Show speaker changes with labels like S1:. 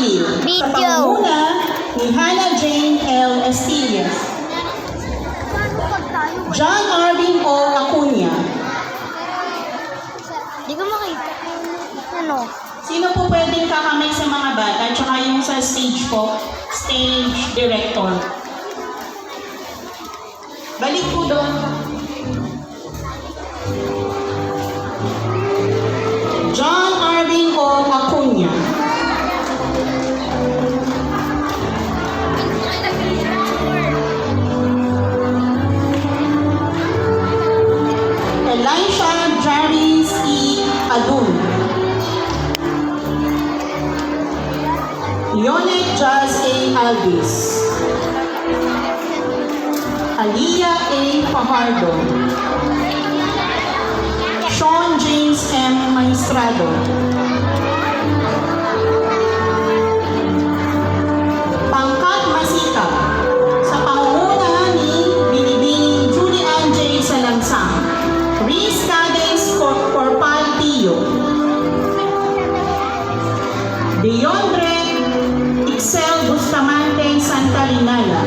S1: Bill sa pangunguna ni Hannah Jane L. Estillas. John Arvin O. Acuna.
S2: Di ko makita. Ano?
S1: Sino po pwedeng kakamay sa mga bata? Tsaka yung sa stage po, stage director. Balik po doon. John Arvin O. Acuna. Elisha Jarvis E. Adun. Yonet Jazz A. Alvis. Aliyah A. Fajardo. Sean James M. Maestrado. Pangkat Masika sa pangunguna ni Binibining Julie Ann J. Salansang. Riz Cades Corpal Tio. Deondre Ixel Bustamante Santa Linala.